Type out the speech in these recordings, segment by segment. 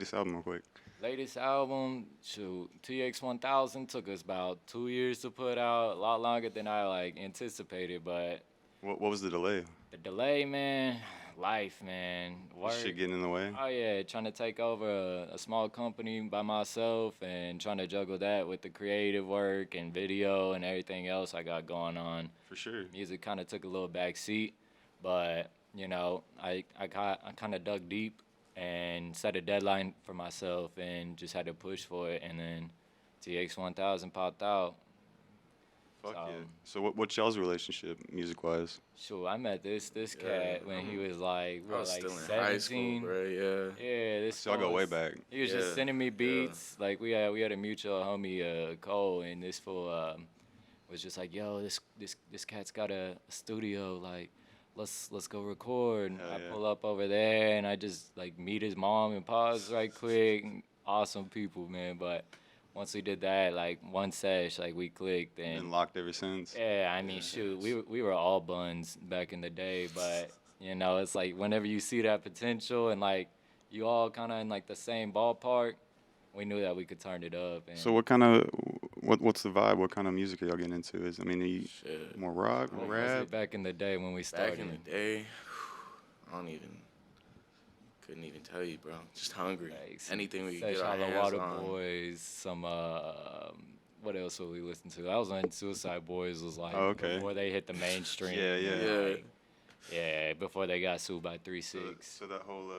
latest album real quick? Latest album, shoot, TX1000 took us about 2 years to put out, a lot longer than I like anticipated. But What was the delay? the delay, man, life, man, Is work. shit getting in the way? Oh yeah, trying to take over a small company by myself and trying to juggle that with the creative work and video and everything else I got going on. For sure. Music kind of took a little back seat, but you know, I kind of dug deep and set a deadline for myself and just had to push for it. And then TX1000 popped out. Fuck yeah. So what's y'all's relationship music wise? Sure, I met this cat when he was like, I what, was like still in 17. high school, bro. Yeah. Yeah, this So y'all go fool way was- back. He was just sending me beats. Like we had a mutual homie, Cole, and this fool was just like, yo, this cat's got a studio. Like, let's go record. And Hell I yeah. pull up over there and I just like meet his mom and pops right quick. Awesome people, man. But once we did that, like one sesh, like we clicked and Been locked ever since. yeah, I mean, shoot, we were all buns back in the day, but you know, it's like whenever you see that potential and like you all kind of in like the same ballpark, we knew that we could turn it up. And So what's the vibe? What kind of music are y'all getting into? Are you Shit. more rock, what was rap? it back in the day when we started? Back in the day, couldn't even tell you, bro. Just hungry. Like, Anything we could Say get our Shallow hands Water on. Boys, some what else would we listen to? I was when Suicide Boys was like Oh, okay. before they hit the mainstream. Yeah, yeah. Yeah. like, yeah, before they got sued by 3-6. So that whole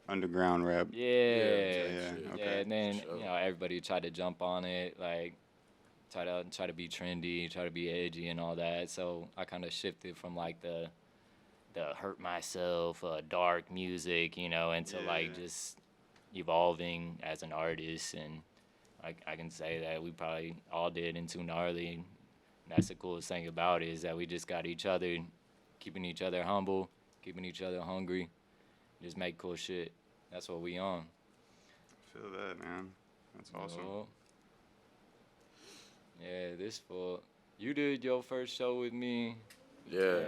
underground rap. Yeah, yeah, okay. and then For sure. you know everybody tried to jump on it, like try to be trendy, try to be edgy and all that. So I kind of shifted from like the hurt myself, dark music, you know, into like Yeah. just evolving as an artist. And I can say that we probably all did into gnarly. And that's the coolest thing about it is that we just got each other, keeping each other humble, keeping each other hungry, just make cool shit. That's what we on. Feel that, man. That's awesome. Yup. Yeah, this for you did your first show with me. Yeah.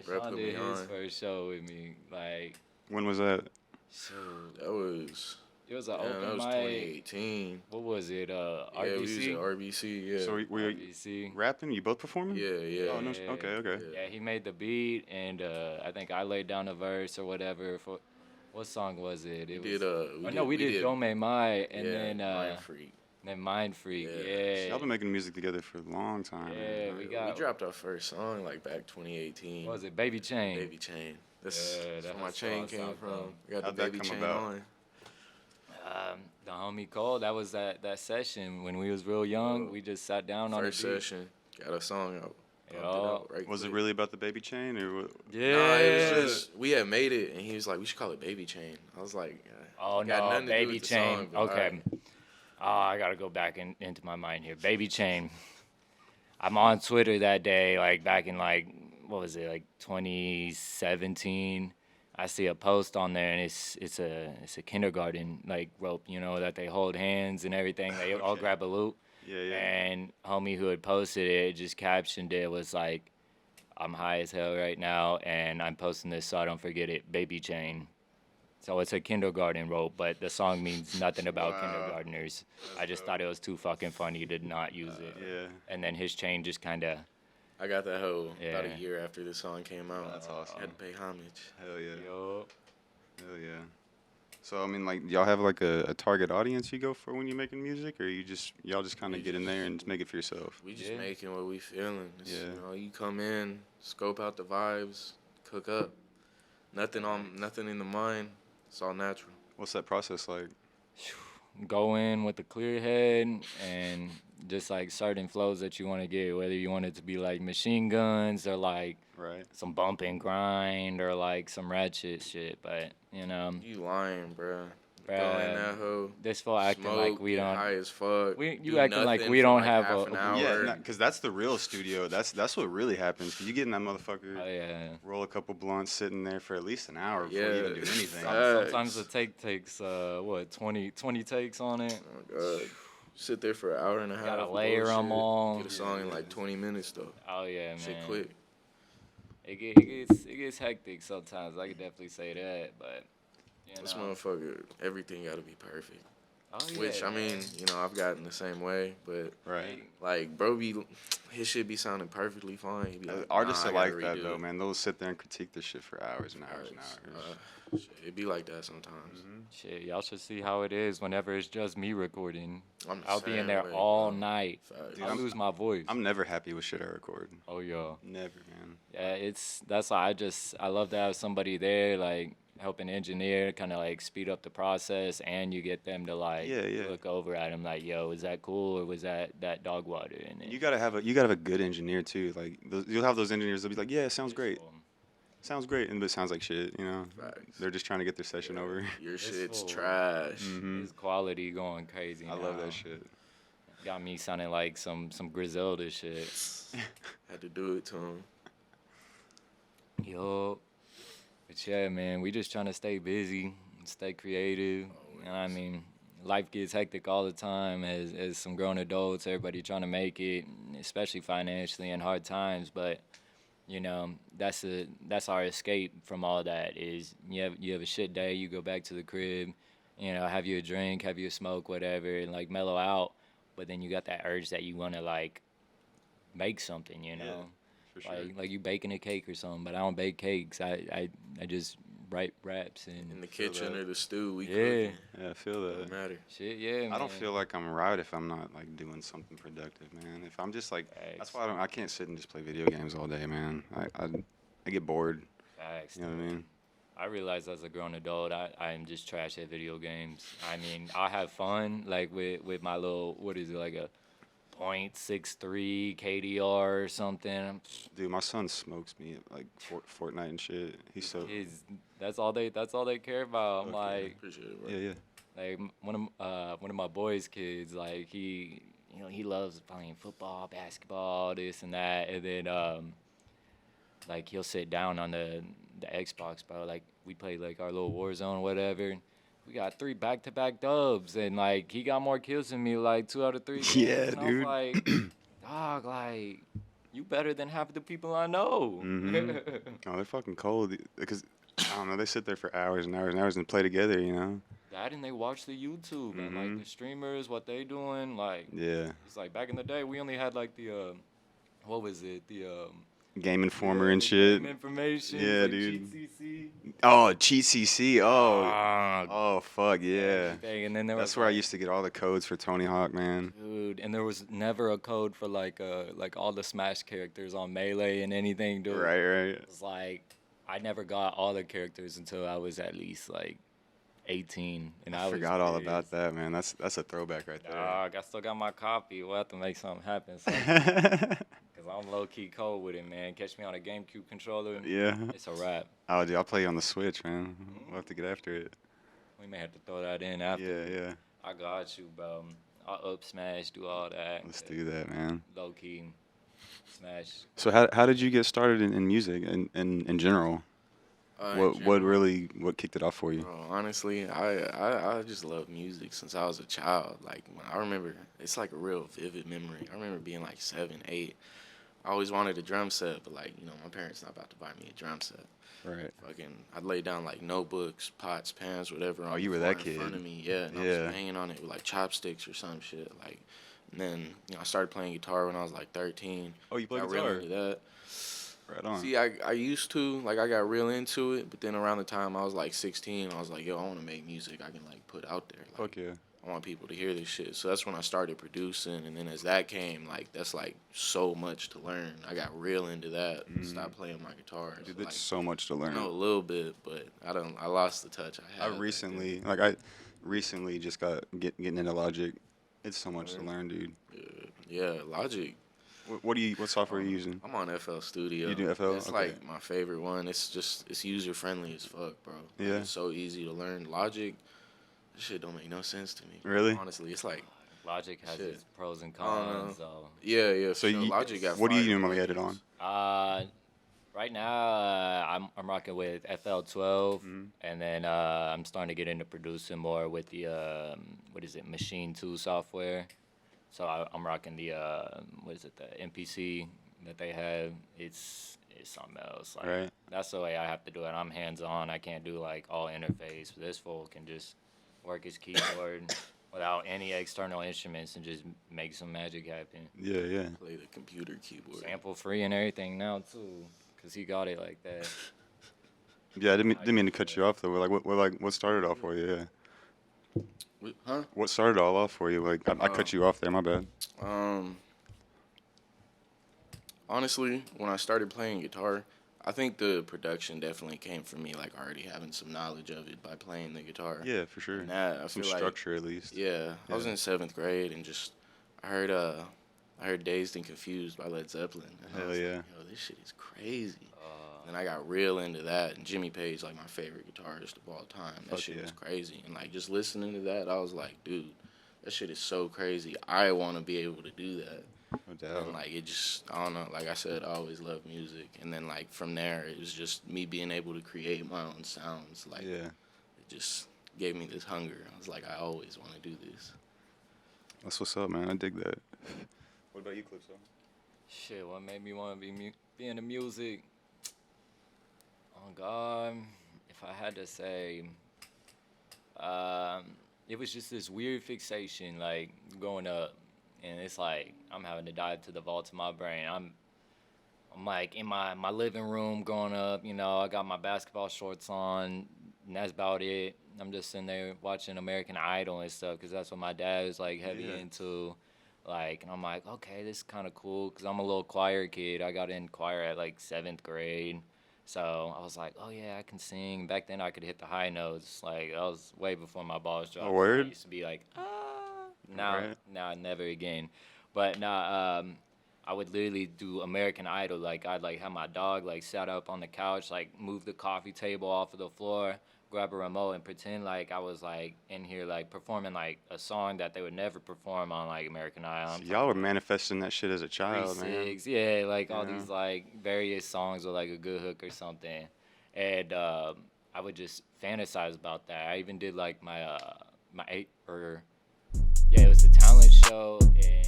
Bro Sean put did me his on. first show with me. Like, When was that? shoot, That was. it was an Damn, that open was mic. 2018. What was it? Yeah, we was RBC. at RBC. Yeah. So were you RBC. rapping? You both performing? yeah, yeah. Oh, no, Yeah. okay. Yeah, he made the beat, and I think I laid down a verse or whatever. For what song was it? It We was. did. We did Dome Mai, and then Mind Freak. Mind Freak. Yeah. Yeah. Y'all been making music together for a long time. Yeah, man. we We got. dropped our first song like back 2018. What was it? Baby Chain. Baby Chain. That's, Yeah, that's where my that's chain all came South from. Bend. We got How'd the that baby come chain about? on. The homie Cole, that was that session when we was real young. We just sat down on the First beat. session, got a song out. Yeah. Pumped it out right Was it quick. really about the baby chain or what? Yeah. Nah, it was just we had made it, and he was like, "We should call it Baby Chain." I was like, Oh got no, nothing to do Baby with the Chain. song, but Okay. alright. Oh, I gotta go back into my mind here. Baby Chain. I'm on Twitter that day, like back in like what was it, like 2017. I see a post on there, and it's a kindergarten like rope, you know, that they hold hands and everything. They all Okay. grab a loop. Yeah, yeah. And homie who had posted it just captioned it was like, I'm high as hell right now, and I'm posting this so I don't forget it, Baby Chain. So it's a kindergarten rope, but the song means nothing about Wow. kindergartners. I just thought it was too fucking funny to not use it. Yeah. And then his chain just kind of, I got that hoe about Yeah. a year after the song came out. That's awesome. Had to pay homage. Hell yeah. yo, Hell yeah. So I mean, like, y'all have like a target audience you go for when you're making music, or y'all just kind of get in there and just make it for yourself? We just Yeah. making what we feeling. It's, Yeah. You know, you come in, scope out the vibes, cook up. Nothing in the mind. It's all natural. What's that process like? go in with a clear head and just like certain flows that you want to get, whether you want it to be like machine guns or like Right. some bump and grind or like some ratchet shit. But you know, You lying, bruh. Go Bruh, in that hoe. this for acting like Smoke, we get don't. high as fuck. You do acting like nothing we for don't like have half a- an hour. Yeah, because that's the real studio. That's what really happens. 'Cause you get in that motherfucker, Oh yeah. roll a couple blunts, sitting there for at least an hour before you Yeah. even do anything. Sometimes the take takes what 20 takes on it. Oh god. Sit there for an hour and a half. Gotta layer 'em bullshit. all. Get a song in like 20 minutes though. Oh yeah, Shit man. quick. It gets hectic sometimes. I could definitely say that, but you This know? motherfucker, everything gotta be perfect. Oh, yeah, Which I mean, man. you know, I've gotten the same way, but Right. like, bro, his shit be sounding perfectly fine. He be like, Artists nah, are I gotta like that redo though, it. man. They'll sit there and critique this shit for hours and hours and Facts. hours. Shit, it be like that sometimes. Shit, y'all should see how it is whenever it's just me recording. I'm the I'll be in same there way, all bro. night. Facts. Dude, I lose my voice. I'm never happy with shit I record. Oh, yeah. Never, man. Yeah, that's why I love to have somebody there, like, helping engineer, kind of like speed up the process, and you get them to like Yeah. look over at them like, yo, is that cool or was that dog water? And then You gotta have a good engineer too. Like you'll have those engineers that'll be like, yeah, it sounds great, sounds great, and but it sounds like shit. You know, Facts. they're just trying to get their session over. Your shit's full. trash. His quality going crazy. I love now. that shit. Got me sounding like some Griselda shit. Had to do it to him. Yo, but yeah, man, we just trying to stay busy, stay creative. You know what I mean, life gets hectic all the time as some grown adults. Everybody trying to make it, especially financially in hard times. But you know, that's our escape from all that. Is you have a shit day, you go back to the crib, you know, have you a drink, have you a smoke, whatever, and like mellow out. But then you got that urge that you want to like make something, you know. For sure. Like you baking a cake or something, but I don't bake cakes. I just write raps In and the kitchen that. or the stew, we yeah, cooking. Yeah, I feel that. Don't matter. shit, yeah. Man. I don't feel like I'm right if I'm not like doing something productive, man. If I'm just like, that's why I can't sit and just play video games all day, man. I get bored. Facts, You know what I mean? I realize as a grown adult, I am just trash at video games. I mean, I have fun like with my little, what is it, like a .63 KDR or something. Dude, my son smokes me at like Fortnite and shit. He's so Kids, that's all they care about. I'm Okay. like, Appreciate it, bro. yeah. like one of my boys' kids, like he loves playing football, basketball, this and that, and then like he'll sit down on the Xbox, bro. Like we played like our little Warzone, whatever. We got 3 back-to-back dubs, and like he got more kills than me, like 2 out of 3 games. Yeah, and I dude. was like, dog, like you better than half the people I know. Oh, they're fucking cold because I don't know. They sit there for hours and hours and hours and play together. You know? That and they watch the YouTube and like the streamers, what they doing. Like Yeah. it's like back in the day, we only had like the what was it? The Game Informer and the shit. game information. Yeah, like dude. Cheat CC. Oh, Cheat CC. Oh. Ah, Oh fuck yeah. everything. And then there That's was where I like, used to get all the codes for Tony Hawk, man. dude, and there was never a code for like all the Smash characters on Melee and anything, dude. Right. It's like I never got all the characters until I was at least like 18, and I I was forgot all pissed. about that, man. That's a throwback right there. Dog, I still got my copy. We'll have to make something happen. Cause I'm low key cold with it, man. Catch me on a GameCube controller. Yeah. It's a wrap. Oh, dude, I'll play you on the Switch, man. We'll have to get after it. We may have to throw that in after. Yeah. I got you, bro. I'll up smash, do all that. Let's do that, man. Low key smash. So how did you get started in music and in general? What kicked it off for you? Bro, honestly, I just love music since I was a child. Like when I remember, it's like a real vivid memory. I remember being like 7, 8. I always wanted a drum set, but like my parents not about to buy me a drum set. Right. Fucking, I'd lay down like notebooks, pots, pans, whatever. On you the were that floor in front kid. of me, yeah. And I was banging on it with like chopsticks or some shit. Like, and then I started playing guitar when I was like 13. Oh, you play Got guitar? real into that. Right on. See, I used to, like, I got real into it, but then around the time I was like 16, I was like, yo, I want to make music I can like put out there. Like, Fuck yeah. I want people to hear this shit. So that's when I started producing, and then as that came, like, that's like so much to learn. I got real into that. Stopped playing my guitar. Dude, So, there's like, so much to I learn. know a little bit, but I lost the touch I had. I recently just got getting into Logic. It's so much to learn, dude. Yeah, Logic. What software are you using? I'm on FL Studio. You do FL? It's Okay. like my favorite one. It's user friendly as fuck, bro. Like, Yeah. it's so easy to learn. Logic, this shit don't make no sense to me. Really? Honestly, it's like, Logic has Shit. its pros and I don't know. cons. So yeah. So for sure. you, Logic got what do you fire normally edit plugins. on? right now I'm rocking with FL12, and then I'm starting to get into producing more with the Machine 2 software. So I'm rocking the the MPC that they have. It's is something else. Like, Right. that's the way I have to do it. I'm hands-on. I can't do, like, all interface. This fool can just work his keyboard without any external instruments and just make some magic happen. Yeah, yeah. Play the computer keyboard. Sample free and everything now, too, because he got it like that. Yeah, I didn't mean to cut you off though. What started off for you? Yeah. Huh? What started all off for you? Like, I cut you off there. My bad. Honestly, when I started playing guitar, I think the production definitely came from me, like already having some knowledge of it by playing the guitar. Yeah, for sure. And that, I Some feel like, structure at least. yeah, I was Yeah. in 7th grade and just I heard "Dazed and Confused" by Led Zeppelin. And I Hell was yeah. like, yo, this shit is crazy. And I got real into that. And Jimmy Page, like my favorite guitarist of all time. That Fuck shit yeah. was crazy. And like just listening to that, I was like, dude, that shit is so crazy. I want to be able to do that. No doubt. And like it just, I don't know. Like I said, I always loved music. And then like from there, it was just me being able to create my own sounds. Like Yeah. it just gave me this hunger. I was like, I always want to do this. That's what's up, man. I dig that. What about you, Kahlipso? Shit, what made me want to be into music? Oh, God. If I had to say, it was just this weird fixation, like, growing up. And it's like, I'm having to dive to the vaults of my brain. I'm like, in my living room growing up, you know, I got my basketball shorts on, and that's about it. I'm just sitting there watching American Idol and stuff, because that's what my dad was, like, heavy Yeah. into. Like, and I'm like, okay, this is kind of cool, because I'm a little choir kid. I got in choir at, like, 7th grade. So I was like, oh, yeah, I can sing. Back then, I could hit the high notes. Like, that was way before my balls dropped. word? I used to be like, ah. Now, Right. now, never again. But now, I would literally do American Idol. Like, I'd, like, have my dog, like, sat up on the couch, like, move the coffee table off of the floor, grab a remote, and pretend like I was, like, in here, like, performing, like, a song that they would never perform on, like, American Idol. I'm Y'all were manifesting that shit as a child, man. 3-6, yeah, like all Yeah. these like various songs with like a good hook or something, and I would just fantasize about that. I even did like my it was the talent show, and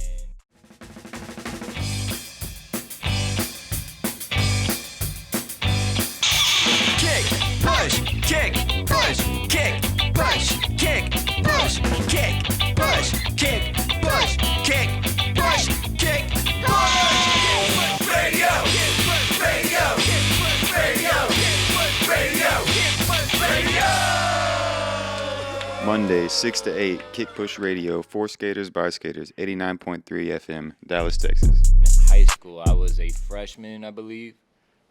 Kick, push, kick, push, kick, push, kick, push, kick, push, kick, push, kick, push, kick, push. Radio, radio, radio, radio, radio. Monday, 6 to 8, Kick Push Radio, for skaters, by skaters, 89.3 FM, Dallas, Texas. in high school, I was a freshman, I believe.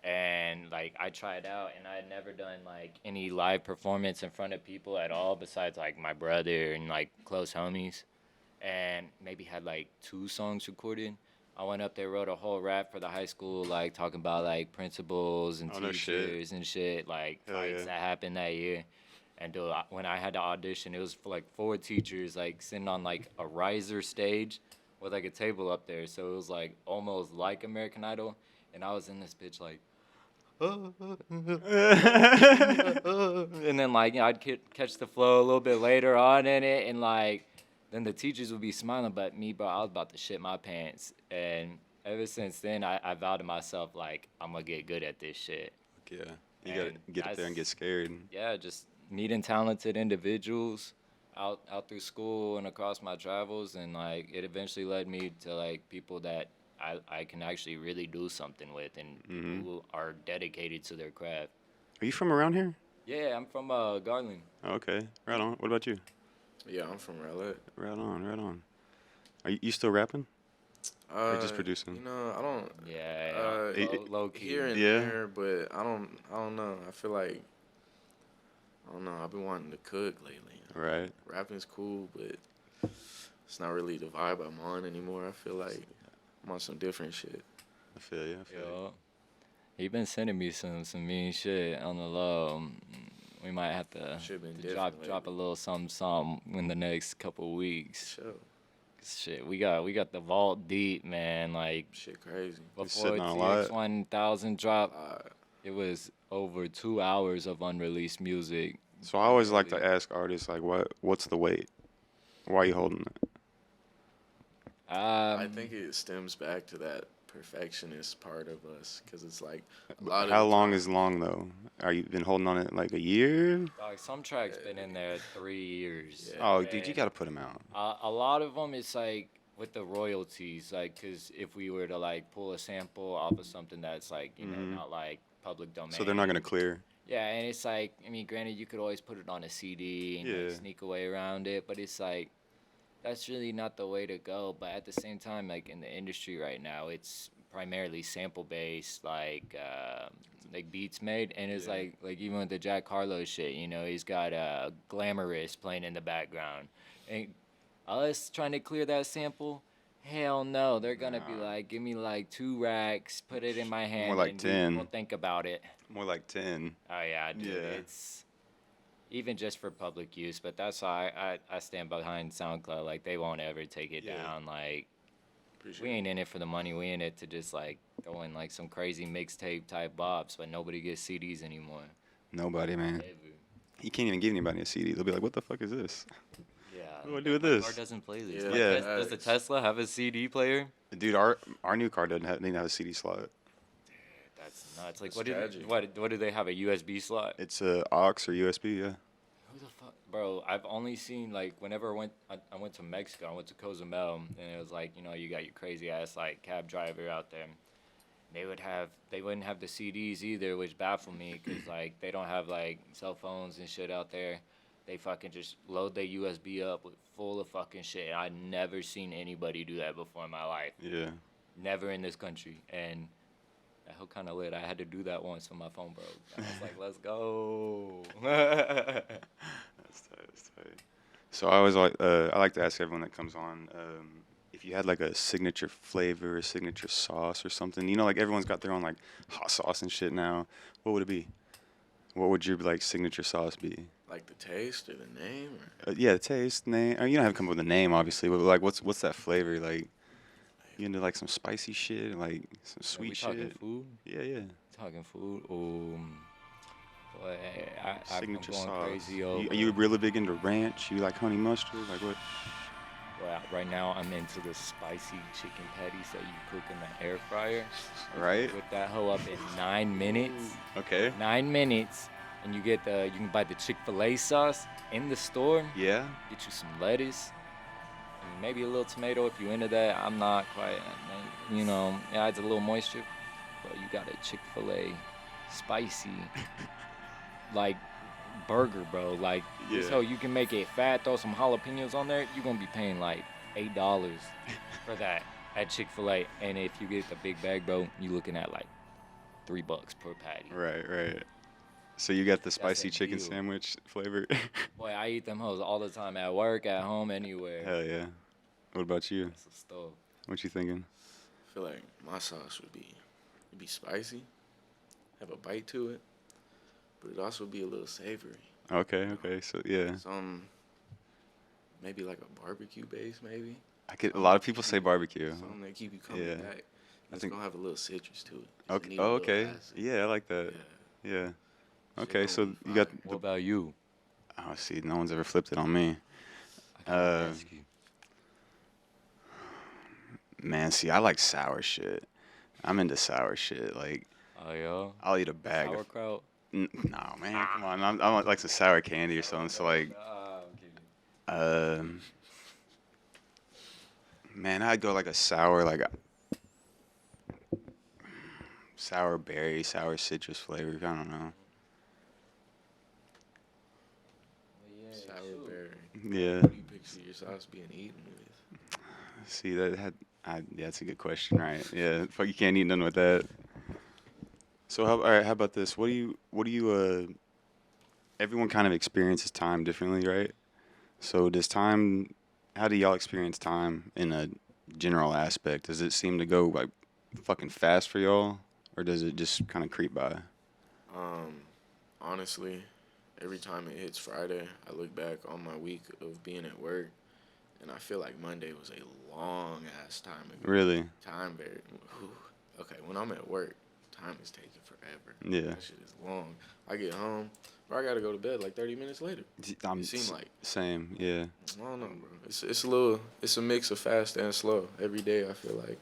And like I tried out, and I had never done like any live performance in front of people at all, besides like my brother and like close homies, and maybe had like 2 songs recorded. I went up there, wrote a whole rap for the high school, like talking about like principals and Oh, no shit. teachers and shit, like Hell fights yeah. that happened that year. And dude, when I had to audition, it was for like 4 teachers, like sitting on like a riser stage with like a table up there, so it was like almost like American Idol, and I was in this bitch like. And then like I'd catch the flow a little bit later on in it, and like then the teachers would be smiling, but me, bro, I was about to shit my pants. And ever since then, I vowed to myself like I'm gonna get good at this shit. Yeah, you gotta And get up there and get that's- scared. Yeah, just meeting talented individuals out through school and across my travels, and like it eventually led me to like people that I can actually really do something with, and people who are dedicated to their craft. Are you from around here? Yeah, I'm from Garland. Oh, okay, right on. What about you? Yeah, I'm from Rowlett. Right on, right on. Are you still rapping? Or just producing? You know, I don't. Yeah, low key. Here and Yeah. there, but I don't know. I feel like I don't know. I've been wanting to cook lately. Right. Rapping's cool, but it's not really the vibe I'm on anymore. I feel like I'm on some different shit. I feel you. I feel you. Yo, he been sending me some mean shit on the low. We might have to Shit been drop different a lately. little something in the next couple weeks. Sure. Shit, we got the vault deep, man. Like Shit crazy. before sitting on a lot. TX1000 dropped, it was over 2 hours of unreleased music. So I always like to ask artists, like, what's the weight? Why are you holding it? I think it stems back to that perfectionist part of us, because it's like a lot of How the long time- is long though? Are you been holding on it like a year? Like some tracks been in there 3 years. Yeah. Oh, dude, you And gotta put them out. a lot of them, it's like with the royalties, like, cause if we were to like pull a sample off of something that's like, you know, not like public domain. So they're not gonna clear. Yeah, and it's like, I mean, granted, you could always put it on a CD and Yeah. like, sneak away around it, but it's like, that's really not the way to go. But at the same time, like in the industry right now, it's primarily sample based, like beats made, and it's like even with the Jack Harlow shit, you know, he's got Glamorous playing in the background, and us trying to clear that sample. Hell no, they're gonna be like, give me like 2 racks, put it in my hand, like and 10. we'll think about it. More like 10. Oh yeah, dude, Yeah. it's even just for public use, but that's why I stand behind SoundCloud. Like they won't ever take it Yeah. down. Like Appreciate we ain't in it for the money. We in it to just like throw in like some crazy mixtape type bops, but nobody gets CDs anymore. Nobody, man. Ever. You can't even give anybody a CD. They'll be like, "What the fuck is this?" Yeah. What do I do with My this? car doesn't play this. Yeah. My Yeah. Does the Tesla have a CD player? Dude, our new car doesn't have a CD slot. That's nuts. Like That's what do tragic. what do they have, a USB slot? It's a aux or USB. Yeah. Who the fuck, bro? I've only seen like whenever I went to Mexico, I went to Cozumel, and it was like, you know, you got your crazy ass like cab driver out there. They wouldn't have the CDs either, which baffled me because like they don't have like cell phones and shit out there. They fucking just load their USB up with full of fucking shit. I never seen anybody do that before in my life. Yeah. Never in this country. And that whole kind of lit. I had to do that once when my phone broke. I was like, let's go. That's tight. That's tight. So I always I like to ask everyone that comes on if you had like a signature flavor, a signature sauce or something. You know, like everyone's got their own like hot sauce and shit now. What would it be? What would your like signature sauce be? like the taste or the name, or Yeah, the taste, name. You don't have to come up with a name, obviously, but like, what's that flavor? Like, you into like some spicy shit, like some sweet we shit. talking food? Yeah. Talking food? Boy, I'm Signature going sauce. crazy Are over. you really big into ranch? You like honey mustard? Like what? Well, right now I'm into the spicy chicken patties that you cook in the air fryer. Right. With that hoe up in 9 minutes. Okay. 9 minutes, and you can buy the Chick-fil-A sauce in the store. Yeah. Get you some lettuce, and maybe a little tomato if you're into that. I'm not quite, you know, it adds a little moisture, but you got a Chick-fil-A spicy, like, burger, bro. Like, Yeah. so you can make it fat, throw some jalapenos on there, you're gonna be paying like $8 for that at Chick-fil-A. And if you get the big bag, bro, you're looking at like $3 per patty. Right. So you got the spicy a chicken deal. sandwich flavor? Boy, I eat them hoes all the time at work, at home, anywhere. Hell yeah. What about you? That's a stove. What you thinking? I feel like my sauce would be spicy, have a bite to it, but it also be a little savory. Okay. So yeah, Some maybe like a barbecue base, maybe. a lot of people say barbecue. Something that keep you coming Yeah. back. I It's think- gonna have a little citrus to it. Just Okay. need a Oh, little okay. acid. Yeah, I like that. Yeah. Yeah. Shit Okay, gonna so be you got fire. What about you? oh, see, no one's ever flipped it on me. I gotta Uh, ask you. Man, see, I like sour shit. I'm into sour shit. Like, Oh, yeah? I'll eat a bag of. Sauerkraut? No, man, come on. I want like some sour candy or something. So like, I'm kidding. man, I'd go like a sour, like sour berry, sour citrus flavor. I don't know. Sour berry. Yeah. What do you picture your sauce being eaten with? See, yeah, that's a good question, right? Yeah, fuck, you can't eat none with that. So, all right, how about this? What do you, everyone kind of experiences time differently, right? So how do y'all experience time in a general aspect? Does it seem to go like fucking fast for y'all? Or does it just kind of creep by? Honestly, every time it hits Friday, I look back on my week of being at work, and I feel like Monday was a long ass time ago. Really? Time very. Whew. Okay, when I'm at work, time is taking forever. Yeah. That shit is long. I get home, bro, I gotta go to bed like 30 minutes later. I'm It seem like. Same, yeah. I don't know, bro. It's a mix of fast and slow. Every day I feel like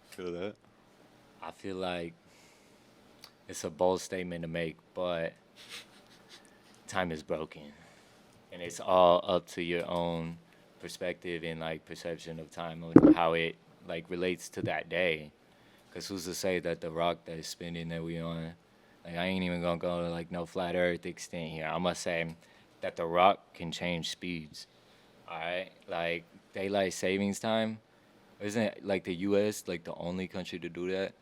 Feel that. I feel like it's a bold statement to make, but time is broken, and it's all up to your own perspective and like perception of time and how it like relates to that day. Cause who's to say that the rock that is spinning that we on, like I ain't even gonna go to like no flat Earth extent here. I must say that the rock can change speeds. All right, like daylight savings time, isn't it like the U.S. like the only country to do that?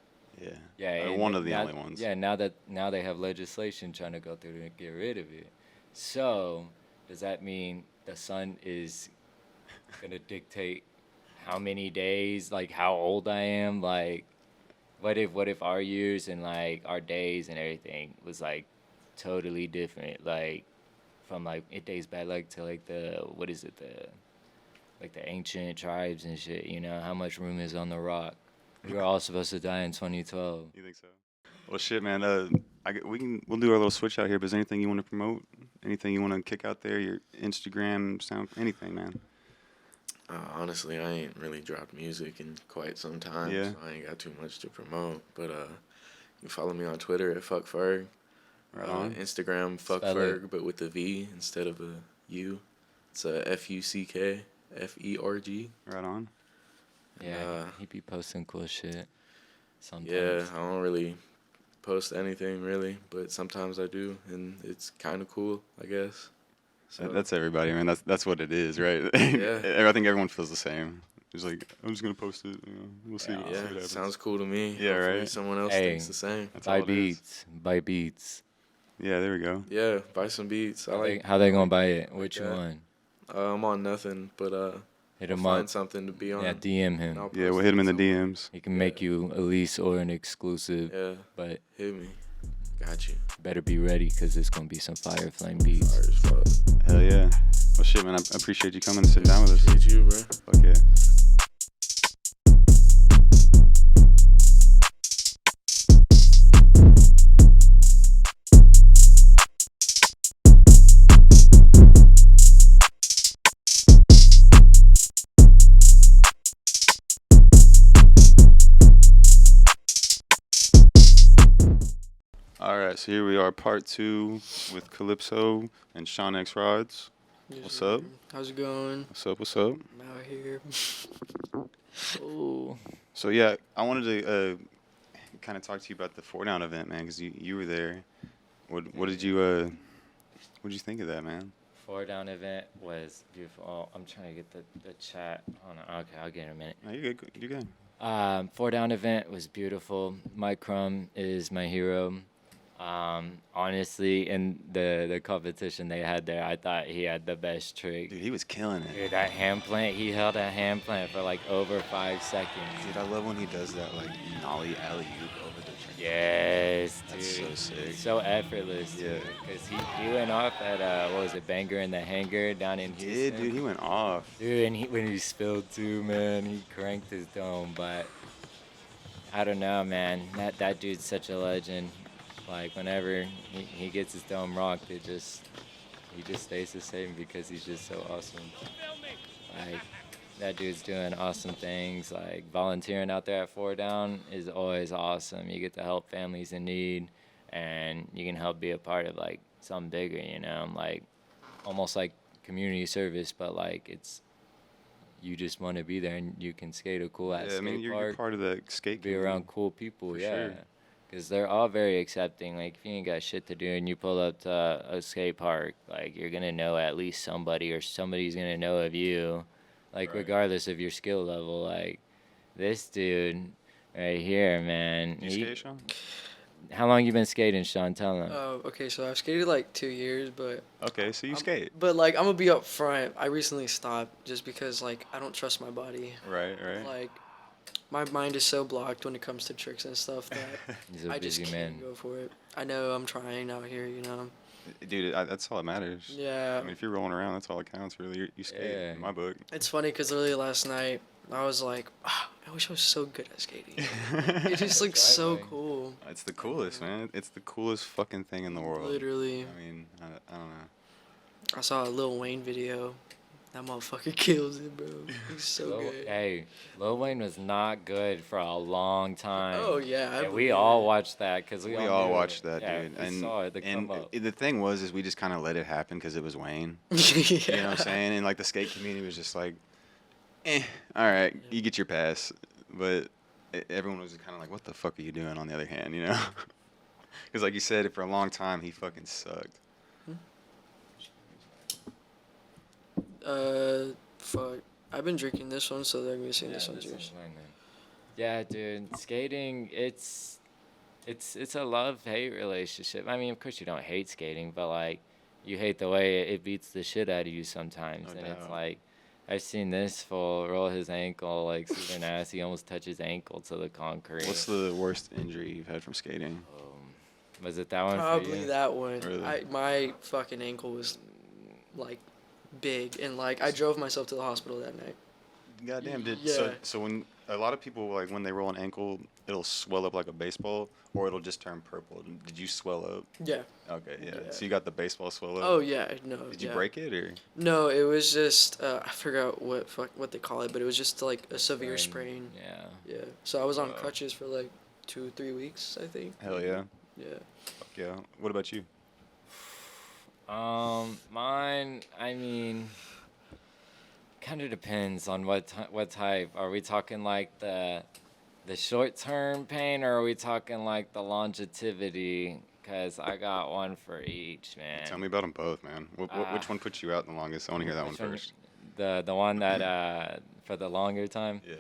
Yeah. Yeah, Or one of the only ones. Yeah, now they have legislation trying to go through to get rid of it. So does that mean the sun is gonna dictate how many days, like how old I am? Like, what if our years and like our days and everything was like totally different? Like from like it dates back like to like the what is it the ancient tribes and shit. You know how much room is on the rock? We were all supposed to die in 2012. You think so? Well, shit, man. We'll do our little switch out here. But is there anything you want to promote? Anything you want to kick out there? Your Instagram, sound, anything, man. Honestly, I ain't really dropped music in quite some time, Yeah. so I ain't got too much to promote. But you can follow me on Twitter at fuckferg. Right on. Instagram Spell fuckferg, but with a V instead of a U. It's a FUCK FERG. Right on. Yeah, he be posting cool shit. Sometimes. Yeah, I don't really post anything really, but sometimes I do, and it's kind of cool, I guess. So That's everybody, man. That's what it is, right? Yeah. I think everyone feels the same. It's like I'm just gonna post it. You know, we'll see. Yeah. We'll see what yeah, happens. sounds cool to me. Yeah, Hopefully right. Someone else Hey. thinks the same. That's all Buy it is. beats. Buy beats. Yeah, there we go. Yeah, buy some beats. How they gonna buy it? Which that. one? I'm on nothing, but Hit I'll him find up. something to be on. Yeah, DM him. and I'll Yeah, post we'll hit him in the somewhere. DMs. He can make you a lease or an exclusive, Yeah, but hit me. Got you. better be ready because it's gonna be some fire flame beats. Hard as fuck. Hell yeah. Well, shit, man. I appreciate you coming and sitting down with us. Appreciate you, bro. Fuck yeah. All right, so here we are, part 2 with Kahlipso and Seanxrods. What's up? How's it going? What's up? What's up? I'm out here. Ooh. So yeah, I wanted to kind of talk to you about the 4 Down event, man, because you were there. What did you think of that, man? 4 Down event was beautiful. Oh, I'm trying to get the chat. Hold on. Okay, I'll get it in a minute. No, you're good. You're good. 4 Down event was beautiful. Mike Crum is my hero. Honestly, in the competition they had there, I thought he had the best trick. Dude, he was killing it. Dude, that hand plant, he held that hand plant for like over 5 seconds. Dude, I love when he does that, like, nollie alley-oop over the train. Yes, dude. That's so sick. It's so effortless, Yeah. dude. Because he went off at, what was it, Banger in the Hangar down in He Houston. did, dude. He went off. Dude, and when he spilled too, man, he cranked his dome. But I don't know, man. That dude's such a legend. Like whenever he gets his dome rocked, he just stays the same because he's just so awesome. Like that dude's doing awesome things. Like volunteering out there at 4 Down is always awesome. You get to help families in need, and you can help be a part of like something bigger. You know, like almost like community service, but like it's you just want to be there and you can skate a cool ass Yeah, I mean, skate you're park, part of the skate be community. around cool people. For Yeah. sure. Because they're all very accepting. Like, if you ain't got shit to do and you pull up to a skate park, like, you're going to know at least somebody or somebody's going to know of you, like, Right. regardless of your skill level. Like, this dude right here, man. You skate, Sean? How long you been skating, Sean? Tell him. Okay, so I've skated like 2 years, but Okay, so you skate. but like I'm gonna be up front. I recently stopped just because like I don't trust my body. Right, right. Like my mind is so blocked when it comes to tricks and stuff that He's a I just busy can't man. go for it. I know I'm trying out here, you know. Dude, that's all that matters. Yeah. I mean, if you're rolling around, that's all that counts, really. You skate, Yeah. in my book. It's funny because literally last night I was like, "Ah, I wish I was so good at skating. It just looks so Driveway. cool. It's the coolest, man. It's the coolest fucking thing in the world. Literally. I mean, I don't know. I saw a Lil Wayne video That motherfucker kills it, bro. He's so Lil, good. hey, Lil Wayne was not good for a long time. Oh yeah, I And we believe all it. watched that because we We all knew watched it. that, Yeah, dude. we saw it. The come up. The thing was, is we just kind of let it happen because it was Wayne. yeah. You know what I'm saying? And like the skate community was just like, all right, you get your pass. But everyone was kind of like, what the fuck are you doing? On the other hand, you know, because like you said, for a long time he fucking sucked. Fuck. I've been drinking this one, so they're gonna be seeing Yeah, this one this too. one's mine then. Yeah, dude, skating, it's a love-hate relationship. I mean, of course you don't hate skating, but like you hate the way it beats the shit out of you sometimes. No And it's doubt. like I've seen this fool roll his ankle like super nasty, almost touch his ankle to the concrete. What's the worst injury you've had from skating? Was it that one for Probably you? that one. Really? My fucking ankle was like big, and like I drove myself to the hospital that night. Goddamn, did Yeah. so when a lot of people like when they roll an ankle, it'll swell up like a baseball, or it'll just turn purple. Did you swell up? Yeah. Okay, yeah. Yeah. So you got the baseball swell up. Oh yeah, no. Did you yeah. break it or? No, it was just I forgot what they call it, but it was just like a severe sprain. Yeah. Yeah. So I was on Wow. crutches for like 2-3 weeks, I think. Hell yeah. Yeah. Fuck yeah. What about you? Mine, I mean, kind of depends on what type. Are we talking like the short-term pain, or are we talking like the longevity? Cause I got one for each, man. Tell me about them both, man. Which one puts you out the longest? I want to hear that one Which one? first. The one that for the longer time. Yeah.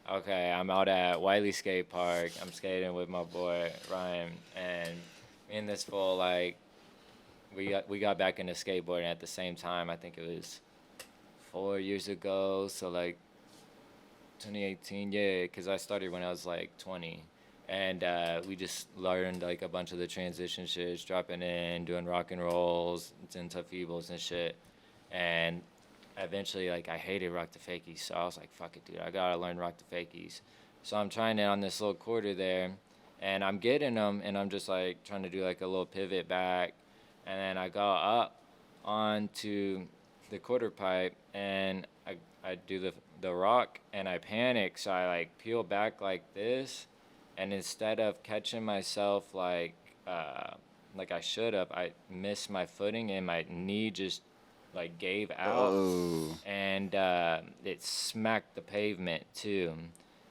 Okay, I'm out at Wiley Skate Park. I'm skating with my boy Ryan, and me and this fool like we got back into skateboarding at the same time. I think it was 4 years ago, so like 2018, yeah, because I started when I was like 20, and we just learned like a bunch of the transition shits, dropping in, doing rock and rolls, into feebles and shit, and eventually like I hated rock to fakies, so I was like, fuck it, dude, I gotta learn rock to fakies. So I'm trying it on this little quarter there, and I'm getting them, and I'm just like trying to do like a little pivot back, and then I go up onto the quarter pipe, and I do the rock, and I panic, so I like peel back like this, and instead of catching myself like I should have, I missed my footing, and my knee just like gave out, Oh. and it smacked the pavement too.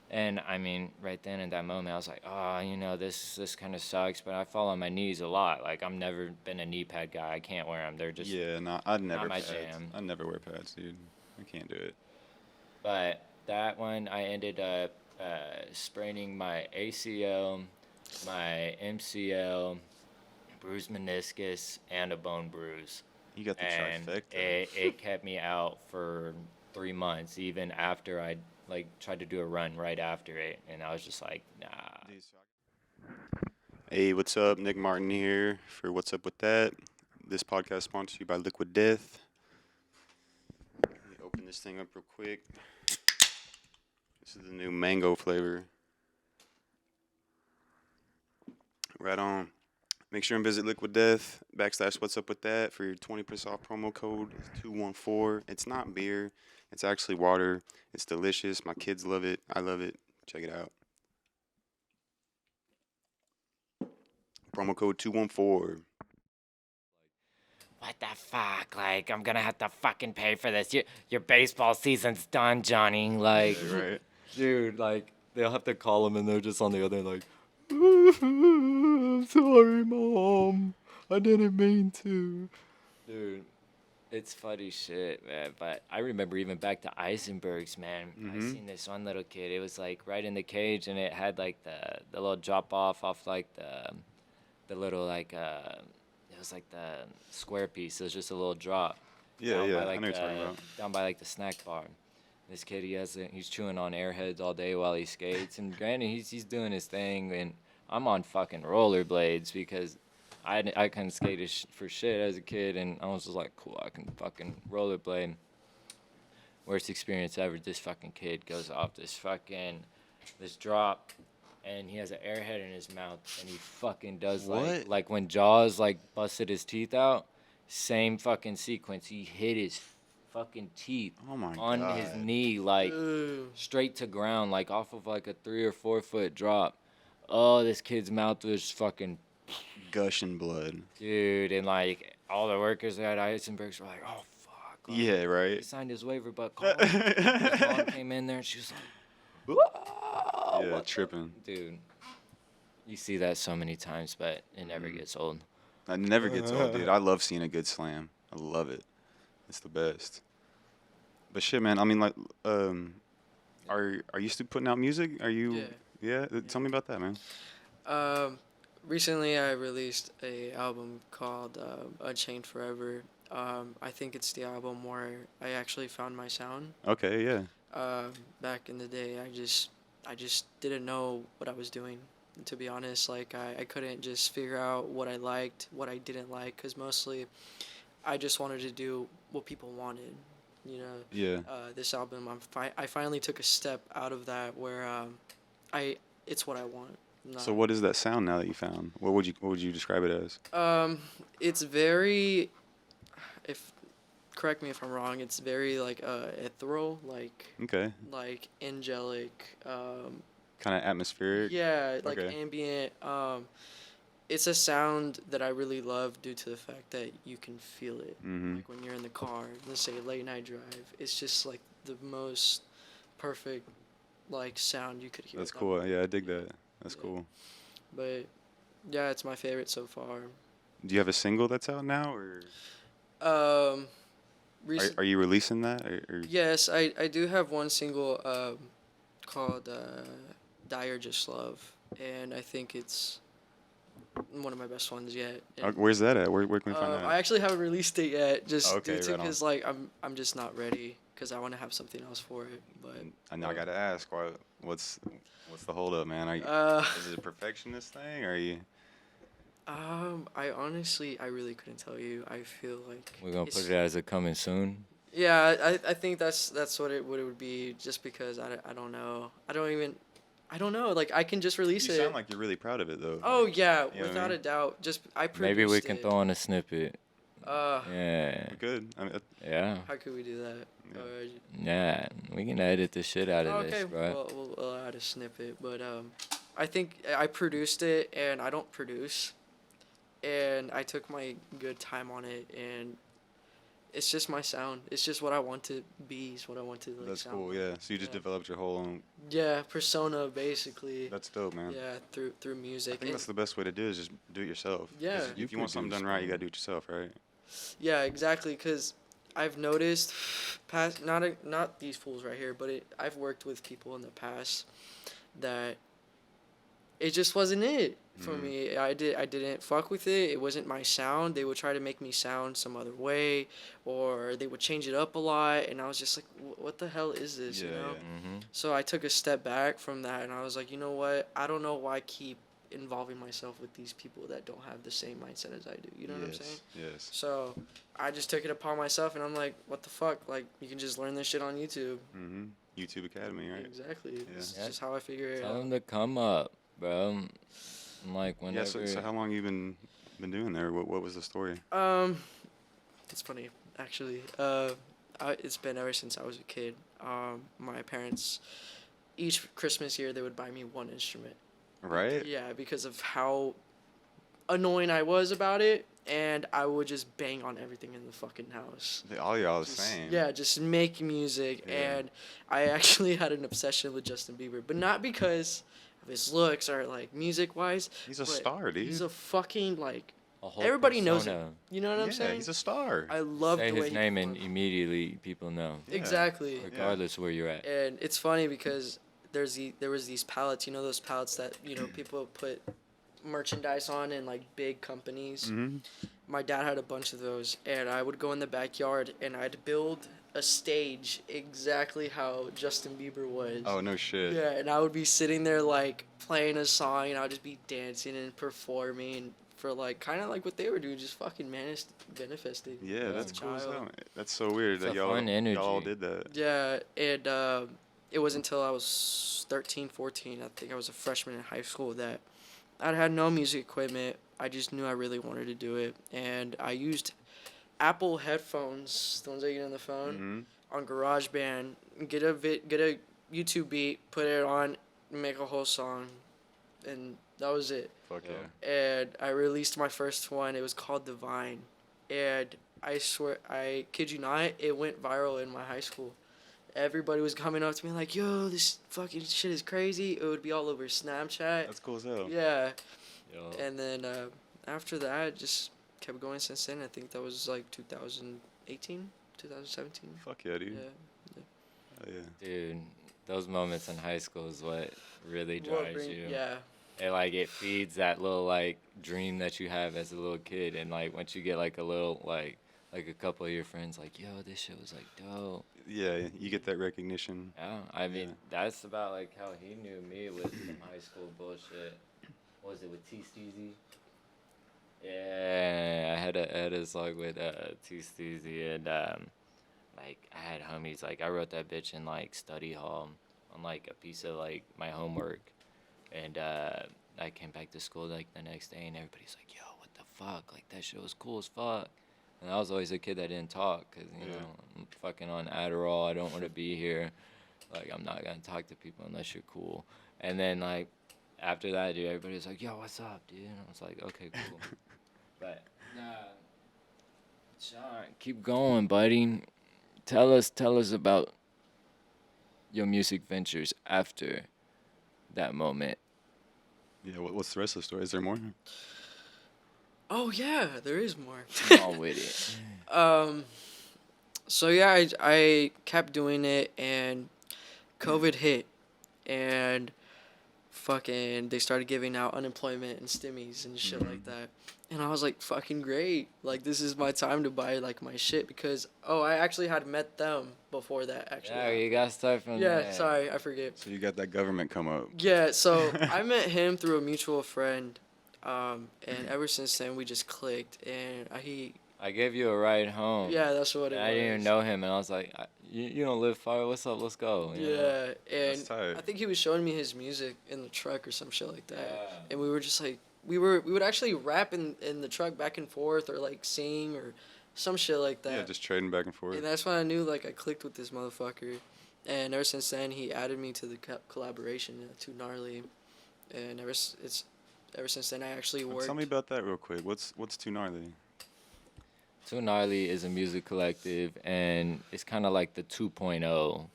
And I mean, right then in that moment, I was like, oh, you know, this kind of sucks. But I fall on my knees a lot. Like I've never been a knee pad guy. I can't wear them. They're just Yeah, no, I'd never my pads. jam. I'd never wear pads, dude. I can't do it. But that one, I ended up spraining my ACL, my MCL, bruised meniscus, and a bone bruise. You got the And trifecta. it kept me out for 3 months, even after I like tried to do a run right after it, and I was just like, nah. Hey, what's up? Nick Martin here for What's Up With That. This podcast sponsored to you by Liquid Death. Let me open this thing up real quick. This is the new mango flavor. Right on. Make sure and visit Liquid Death / What's Up With That for your 20% off promo code 214. It's not beer. It's actually water. It's delicious. My kids love it. I love it. Check it out. Promo code 214. What the fuck? Like, I'm gonna have to fucking pay for this. Your baseball season's done, Johnny. Like, Right. dude, like, they'll have to call them, and they're just on the other end, like, I'm sorry, Mom. I didn't mean to. Dude, it's funny shit, man. But I remember even back to Eisenberg's, man. I seen this one little kid. It was, like, right in the cage, and it had, like, the little drop-off off, like, the little, like, it was like the square piece. It was just a little drop. Yeah, down yeah. by, I like, know what you're talking about. down by like the snack bar. This kid, he's chewing on Airheads all day while he skates. And granted, he's doing his thing, and I'm on fucking rollerblades because I couldn't skate for shit as a kid, and I was just like, cool, I can fucking rollerblade. Worst experience ever. This fucking kid goes off this drop, and he has an airhead in his mouth, and he fucking does What? like when Jaws like busted his teeth out, same fucking sequence. He hit his fucking teeth Oh my on his God. knee, like Ooh. straight to ground, like off of like a 3 or 4 foot drop. Oh, this kid's mouth was fucking, Gushing blood. dude, and like all the workers at Eisenberg's were like, oh fuck. Like, Yeah, he right. signed his waiver, but Carl, his mom came in there and she was like, "Whoa, Yeah, what the-" tripping. Dude, you see that so many times, but it never gets old. That never gets old, dude. I love seeing a good slam. I love it. It's the best. But shit, man. I mean, like, are you still putting out music? Are you? Yeah. Yeah. Tell me about that, man. Recently I released a album called Unchained Forever. I think it's the album where I actually found my sound. Okay. Yeah. Back in the day, I just didn't know what I was doing. To be honest, like I couldn't just figure out what I liked, what I didn't like, because mostly I just wanted to do what people wanted. You know, Yeah. this album, I finally took a step out of that where it's what I want. So what is that sound now that you found? What would you describe it as? It's very, if correct me if I'm wrong, it's very like ethereal, Okay. like angelic, Kind of atmospheric. yeah, like Okay. ambient. It's a sound that I really love due to the fact that you can feel it. Mhm. Like when you're in the car, let's say late night drive, it's just like the most perfect like sound you could hear. That's cool. Yeah, I dig that. That's Yeah. cool. But yeah, it's my favorite so far. Do you have a single that's out now, or Um, recent- are you releasing that? Or Yes, I do have one single called Die or Just Love, and I think it's one of my best ones yet. And, Where's that at? Where can we find that? I actually haven't released it yet, just Okay, due to right on. because like I'm just not ready because I want to have something else for it. But I know I gotta ask. What's the holdup, man? Is it a perfectionist thing? Or are you? I honestly I really couldn't tell you. I feel like We're gonna it's- put it as a coming soon. Yeah, I think that's what it would be. Just because I don't know. I don't know. Like I can just release You it. sound like you're really proud of it, though. Oh yeah, You know what I without mean? a doubt. Just I produced Maybe we can it. throw on a snippet. Uh, Yeah, We could. I mean, yeah, how could we do that? yeah. We can edit the shit out of Okay, this, bro. we'll add a snippet, but I think I produced it, and I don't produce, and I took my good time on it, and it's just my sound. It's just what I want to be. It's what I want to like that's sound cool. like. Yeah. So you just Yeah. developed your whole own. Yeah, persona basically. That's dope, man. Yeah, through music. I think that's the best way to do it. Is just do it yourself. 'Cause Yeah. If you want something done right, you gotta do it yourself, right? Yeah, exactly. Cause I've noticed, past not these fools right here, but I've worked with people in the past that it just wasn't it for Mhm. me. I didn't fuck with it. It wasn't my sound. They would try to make me sound some other way, or they would change it up a lot, and I was just like, what the hell is this? You Yeah, know. yeah. Mm-hmm. So I took a step back from that, and I was like, you know what? I don't know why I keep involving myself with these people that don't have the same mindset as I do. You know what I'm saying? Yes. So I just took it upon myself, and I'm like, what the fuck? Like, you can just learn this shit on YouTube. Mhm. YouTube Academy, right? Exactly. This is Yeah. just how I figure it Tell out. them to come up, bro. I'm like Yeah. whenever. So how long you been doing there? What was the story? It's funny actually. It's been ever since I was a kid. My parents, each Christmas year, they would buy me one instrument. Right. Yeah, because of how annoying I was about it, and I would just bang on everything in the fucking house. All y'all the Just- same. Yeah, just make music, Yeah. and I actually had an obsession with Justin Bieber, but not because of his looks or like music wise. He's a star, dude. He's a fucking like a whole everybody knows persona. him. You know what I'm Yeah, saying? he's a star. I love Say the way his he name and performs. immediately people know, Yeah. Exactly. regardless where you're at. And it's funny because there was these pallets, you know, those pallets that people put merchandise on in like big companies. Mhm. My dad had a bunch of those, and I would go in the backyard and I'd build a stage exactly how Justin Bieber was. Oh no shit. Yeah, and I would be sitting there like playing a song, and I would just be dancing and performing for like kind of like what they were doing, just fucking manifesting. Yeah, that's as a cool as child. hell. That's so weird It's that a y'all fun y'all all energy. did that. Yeah, and it was until I was 13, 14, I think I was a freshman in high school, that I had no music equipment. I just knew I really wanted to do it, and I used Apple headphones, the ones that you get on the phone, Mm-hmm. on GarageBand, get a YouTube beat, put it on, make a whole song, and that was it. Fuck Yeah. yeah. And I released my first one. It was called Divine, and I swear, I kid you not, it went viral in my high school. Everybody was coming up to me like, "Yo, this fucking shit is crazy." It would be all over Snapchat. That's cool as hell. Yeah, Yo. and then after that, just kept going since then. I think that was like 2018, 2017. Fuck yeah, dude. Yeah. Oh, yeah. Dude, those moments in high school is what really What drives bring- you. Yeah. It like it feeds that little like dream that you have as a little kid, and like once you get like a little like a couple of your friends like, yo, this shit was like dope. Yeah, you get that recognition. Yeah, I mean Yeah. that's about like how he knew me with some high school bullshit. What was it with T Steezy? Yeah, I had a song with T Steezy, and like I had homies like I wrote that bitch in like study hall on like a piece of like my homework, and I came back to school like the next day, and everybody's like, yo, what the fuck, like that shit was cool as fuck. And I was always a kid that didn't talk because you Yeah. know I'm fucking on Adderall. I don't want to be here. Like I'm not gonna talk to people unless you're cool. And then like after that, dude, everybody was like, yo, what's up, dude? And I was like, okay, cool. But nah, Sean, keep going, buddy. Tell us about your music ventures after that moment. Yeah, what's the rest of the story? Is there more? Oh yeah, there is more. Come on with it. So yeah, I kept doing it, and COVID hit, and fucking they started giving out unemployment and stimmies and shit like that. And I was like, fucking great. Like, this is my time to buy, like, my shit because, I actually had met them before that, actually. Yeah, you gotta start from Yeah, there. sorry, I forget. So you got that government come up. Yeah, so I met him through a mutual friend, and ever since then we just clicked, and I gave you a ride home. yeah, that's what it And was. I didn't even know him, and I was like, you don't live far. What's up? Let's go. you know? Yeah, and That's tight. I think he was showing me his music in the truck or some shit like that, Yeah. and we were just like, we would actually rap in the truck back and forth or like sing or some shit like that. Yeah, just trading back and forth. And that's when I knew like I clicked with this motherfucker, and ever since then he added me to the collaboration Too Gnarly, and ever since then I actually worked. Tell me about that real quick. What's Too Gnarly? Too Gnarly is a music collective, and it's kind of like the 2.0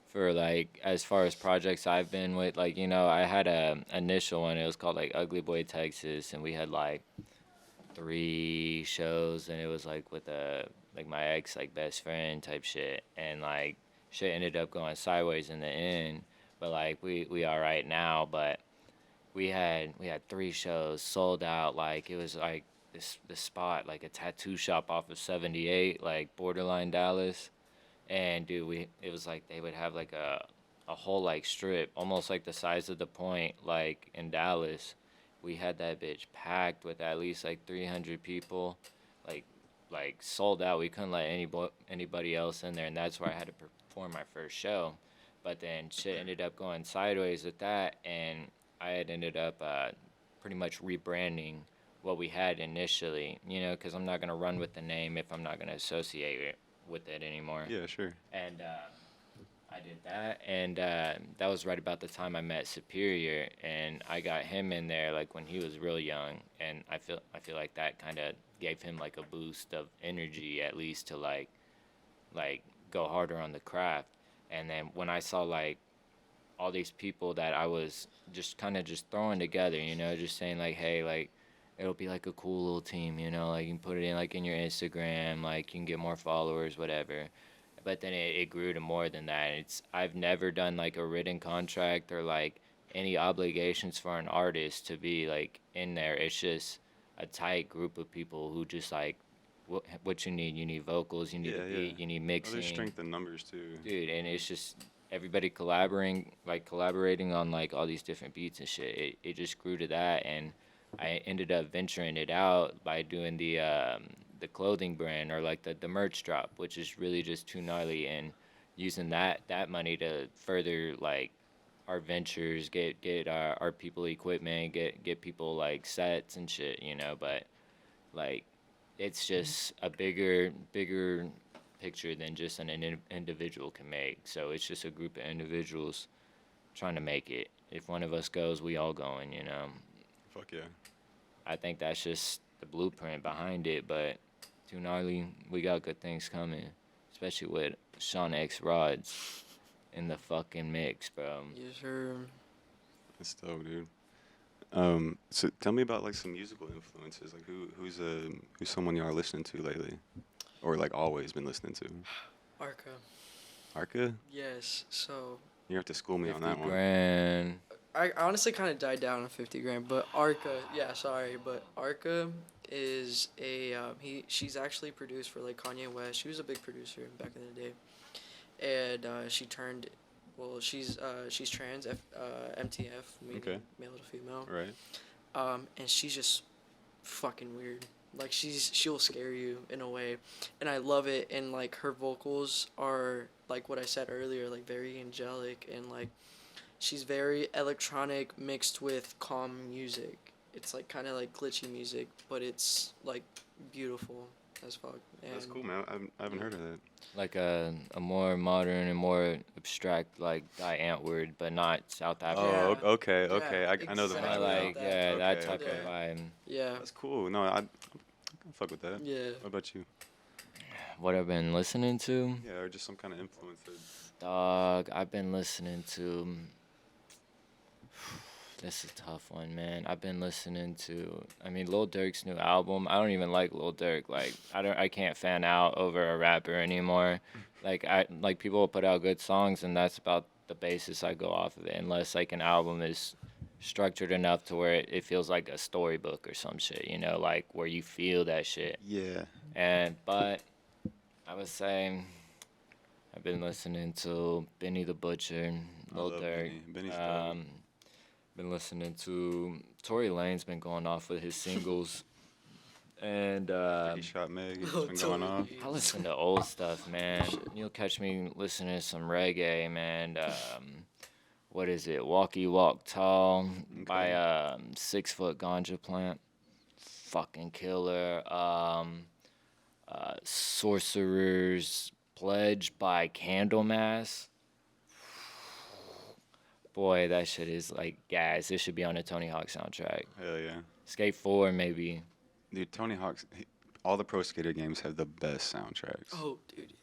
for like as far as projects I've been with. Like, you know, I had a initial one. It was called like Ugly Boy Texas, and we had like 3 shows, and it was like with like my ex like best friend type shit, and like shit ended up going sideways in the end. But like we all right now, but we had 3 shows sold out. Like it was like this spot, like a tattoo shop off of 78, like borderline Dallas. And dude, it was like they would have like a whole like strip, almost like the size of the Point, like in Dallas. We had that bitch packed with at least like 300 people, like sold out. We couldn't let anybody else in there, and that's where I had to perform my first show. But then shit ended up going sideways with that, and I had ended up pretty much rebranding what we had initially, you know, because I'm not gonna run with the name if I'm not gonna associate it with it anymore. Yeah, sure. And I did that, and that was right about the time I met Superior, and I got him in there like when he was real young, and I feel like that kind of gave him like a boost of energy at least to like go harder on the craft. And then when I saw like all these people that I was just kind of just throwing together, you know, just saying like, hey, like it'll be like a cool little team, you know, like you can put it in like in your Instagram, like you can get more followers, whatever. But then it grew to more than that. I've never done like a written contract or like any obligations for an artist to be like in there. It's just a tight group of people who just like what you need vocals, you need a beat, you need Oh, mixing. there's strength in numbers too. Dude, and it's just everybody collaborating on like all these different beats and shit. It just grew to that, and I ended up venturing it out by doing the clothing brand or like the merch drop, which is really just Too Gnarly, and using that money to further like our ventures, get our people equipment, get people like sets and shit, you know. But like it's just a bigger picture than just an individual can make. So it's just a group of individuals trying to make it. If one of us goes, we all going, you know. Fuck yeah. I think that's just the blueprint behind it, but too gnarly, we got good things coming, especially with Seanxrods in the fucking mix, bro. Yes, sir. That's dope, dude. So tell me about like some musical influences. Like who's someone y'all are listening to lately, or like always been listening to? Arca. Arca? Yes. So You have to school me on 50 that one. grand. I honestly kind of died down on 50 grand, but Arca, yeah, sorry, but Arca is she's actually produced for like Kanye West. She was a big producer back in the day, and she turned, well, she's trans, MTF, meaning Okay. male to female, Right. and she's just fucking weird. Like she'll scare you in a way, and I love it. And like her vocals are like what I said earlier, like very angelic, and like she's very electronic mixed with calm music. It's like kind of like glitchy music, but it's like beautiful as fuck. And That's cool, man. I haven't heard of that. Like a more modern and more abstract, like Die Antwoord, but not South Africa. Oh, Yeah. okay, Yeah, okay. I know the Kinda vibe. exactly. now. like, that. yeah, that Okay, type okay. of vibe. Yeah, That's cool. No, I fuck with that. yeah. What about you? What I've been listening to? Yeah, or just some kind of influence. Dog, I've been listening to. This is a tough one, man. I've been listening to. I mean, Lil Durk's new album. I don't even like Lil Durk. Like, I can't fan out over a rapper anymore. Like people will put out good songs, and that's about the basis I go off of it. Unless like an album is structured enough to where it feels like a storybook or some shit. You know, like where you feel that shit. Yeah. But I was saying, I've been listening to Benny the Butcher, I Lil love Durk. Benny. Benny's dope. Been listening to Tory Lane's been going off with his singles, and He shot Meg. It's been going off. I listen to old stuff, man. You'll catch me listening to some reggae, man. What is it? Walkie Walk Tall by 6 Foot Ganja Plant. Fucking killer. Sorcerer's Pledge by Candlemass. Boy, that shit is like gas. It should be on a Tony Hawk soundtrack. Hell yeah. Skate 4, maybe. Dude, Tony Hawk's. All the pro skater games have the best soundtracks. Oh, dude.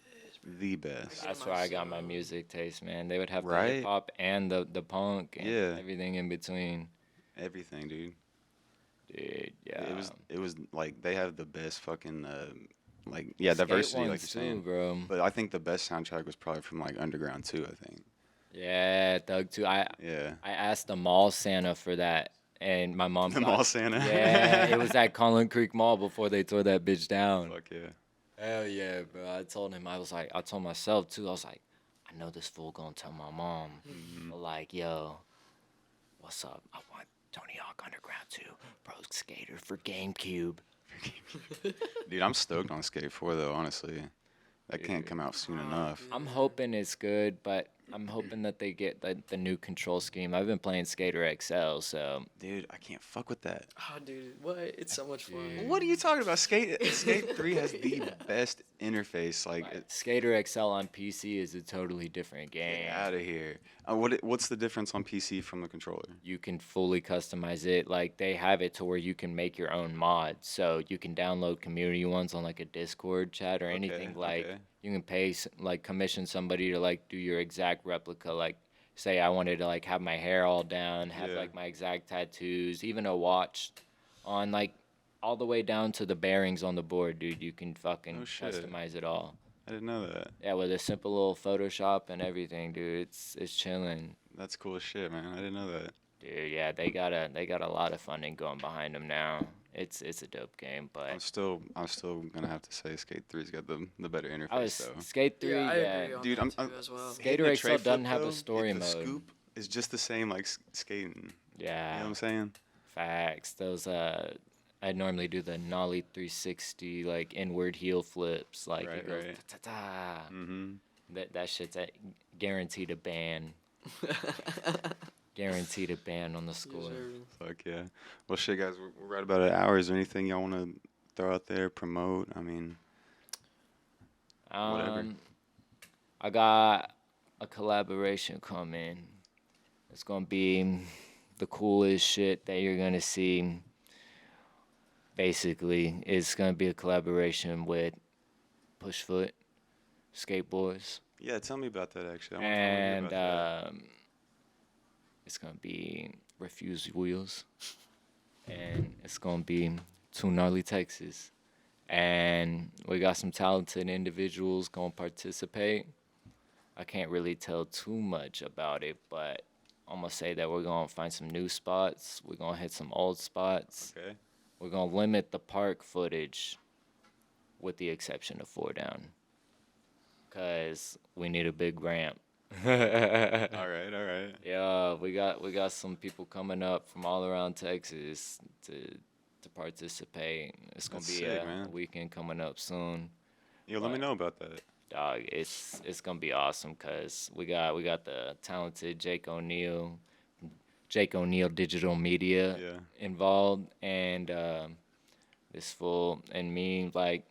The best. That's where I got my music taste, man. They would have the Right? hip hop and the punk and Yeah. everything in between. Everything, dude. Dude, yeah. It was like they have the best fucking like yeah, Skate diversity like you're ones too, saying. bro. But I think the best soundtrack was probably from like Underground too, I think. Yeah, Thug too. I Yeah. asked the mall Santa for that, and my mom. The thought- Mall Santa. Yeah, it was at Collin Creek Mall before they tore that bitch down. Fuck yeah. Hell yeah, bro. I told him, I told myself too, I was like, I know this fool gonna tell my mom. But like, yo, what's up? I want Tony Hawk Underground 2, Pro Skater for GameCube. Dude, I'm stoked on Skate 4 though, honestly. That can't Dude. come out soon enough. I'm hoping it's good, but I'm hoping that they get the new control scheme. I've been playing Skater XL, so Dude, I can't fuck with that. Oh, dude, what? It's so much fun. What are you talking about? Skate 3 has the best interface. Like, Skater XL on PC is a totally different game. get out of here. What's the difference on PC from the controller? You can fully customize it. Like they have it to where you can make your own mods. So you can download community ones on like a Discord chat or anything. Like okay. you can pay like commission somebody to like do your exact replica. Like say I wanted to like have my hair all down, have Yeah. like my exact tattoos, even a watch on like all the way down to the bearings on the board, dude. You can fucking Oh, shit. customize it all. I didn't know that. Yeah, with a simple little Photoshop and everything, dude. It's chilling. That's cool as shit, man. I didn't know that. Dude, yeah, they got a lot of funding going behind them now. It's a dope game, but I'm still gonna have to say Skate 3's got the better interface I was though. Skate 3, Yeah, I yeah. agree on Dude, that I'm too as well. Skater Hitting the XL tray doesn't flip, have a though, story the mode. scoop is just the same like skating. You know Yeah, what I'm saying? facts. Those I normally do the nollie 360 like inward heel flips, like Right, it goes right. ta-ta-ta. Mm-hmm. That shit's guaranteed a ban. Guaranteed a ban on the Yes, score. sir. Fuck yeah. Well, shit, guys, we're right about an hour. Is there anything y'all want to throw out there, promote? I mean, whatever. I got a collaboration coming. It's gonna be the coolest shit that you're gonna see. Basically, it's gonna be a collaboration with Pushfoot Skateboards, Yeah, tell me about that actually. I want to hear and about that. it's gonna be Refuse Wheels, and it's gonna be Too Gnarly, Texas. And we got some talented individuals gonna participate. I can't really tell too much about it, but I'm gonna say that we're gonna find some new spots. We're gonna hit some old spots. Okay. We're gonna limit the park footage, with the exception of 4 Down, cause we need a big ramp. All right, all right. Yeah, we got some people coming up from all around Texas to participate. It's gonna That's be sick, a man. weekend coming up soon. Yo, let me know about that. Dog, it's gonna be awesome because we got the talented Jake O'Neill Digital Media Yeah. involved, and this fool and me. Like,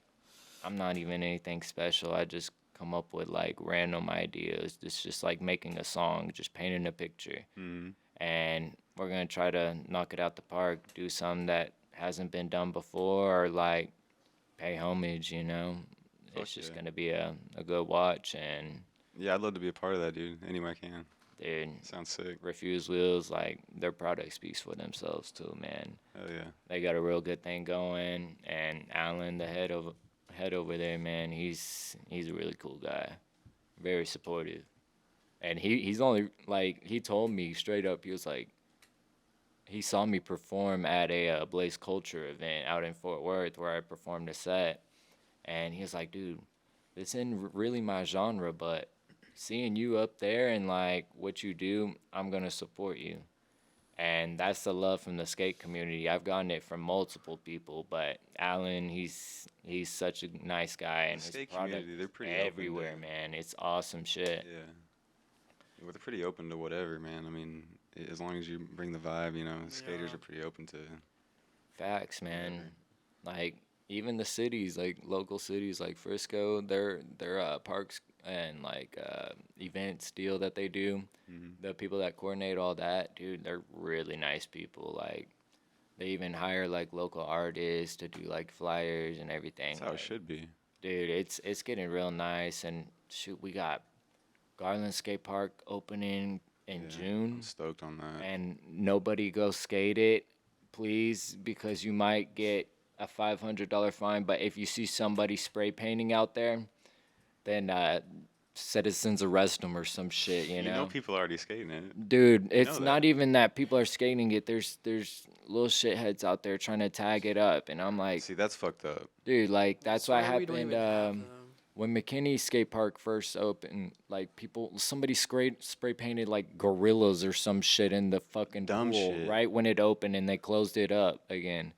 I'm not even anything special. I just come up with like random ideas. It's just like making a song, just painting a picture, Mm-hmm. and we're gonna try to knock it out the park. Do something that hasn't been done before, or like pay homage. Fuck It's just yeah. gonna be a good watch, and Yeah, I'd love to be a part of that, dude. Any way I can. dude, Sounds sick. Refuse Wheels, like, their product speaks for themselves too, man. Hell yeah. They got a real good thing going, and Alan, the head over there, man, he's a really cool guy, very supportive, and he's only like, he told me straight up, he was like, he saw me perform at a Blaze Culture event out in Fort Worth where I performed a set. And he was like, dude, this isn't really my genre, but seeing you up there and like what you do, I'm going to support you. And that's the love from the skate community. I've gotten it from multiple people, but Alan, he's such a nice guy, and The his skate product community, they're pretty open everywhere, to- man. It's awesome shit. Yeah. Well, they're pretty open to whatever, man. I mean, as long as you bring the vibe, skaters Yeah. are pretty open to. Facts, man. Whatever. Like, even the cities, like local cities like Frisco, their parks and like events deal that they do, Mhm. the people that coordinate all that, dude, they're really nice people. Like, they even hire like local artists to do like flyers and everything. That's how it Like, should be. dude, it's getting real nice. And shoot, we got Garland Skate Park opening in Yeah, June, I'm stoked on that. and nobody go skate it, please, because you might get a $500 fine. But if you see somebody spray painting out there, then citizens arrest them or some shit. You know, People are already skating it. dude, You it's know not that. even that people are skating it. There's little shitheads out there trying to tag it up, and I'm like, See, that's fucked up. dude, like that's So what we don't happened. even have them. When McKinney Skate Park first opened, like somebody spray painted like gorillas or some shit in the fucking Dumb pool shit. right when it opened, and they closed it up again.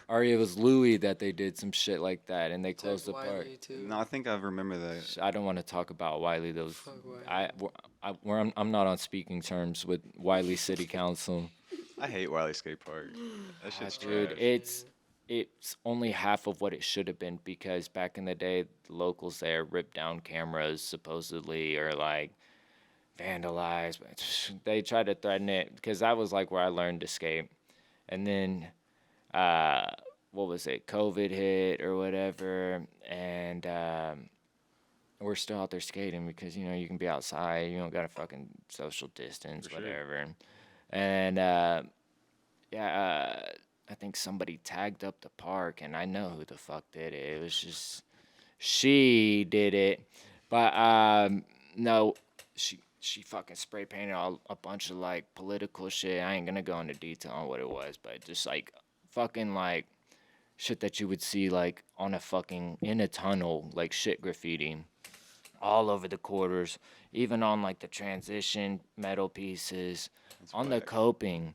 Or it was Louis that they did some shit like that, and they closed the park. Wiley, too. No, I think I remember that. I don't want to talk about Wiley. Those Fuck Wiley. I'm not on speaking terms with Wiley City Council. I hate Wiley Skate Park. That shit's Dude, trash. it's only half of what it should have been, because back in the day, the locals there ripped down cameras supposedly, or like vandalized. They tried to threaten it, because that was like where I learned to skate. And then what was it? COVID hit or whatever, and we're still out there skating because you can be outside, you don't got to fucking social distance, For sure. whatever. And I think somebody tagged up the park, and I know who the fuck did it. It was just she did it, but no, she fucking spray painted a bunch of like political shit. I ain't gonna go into detail on what it was, but just like fucking like shit that you would see like on in a tunnel, like shit graffiti all over the quarters, even on like the transition metal pieces, on the whack. coping.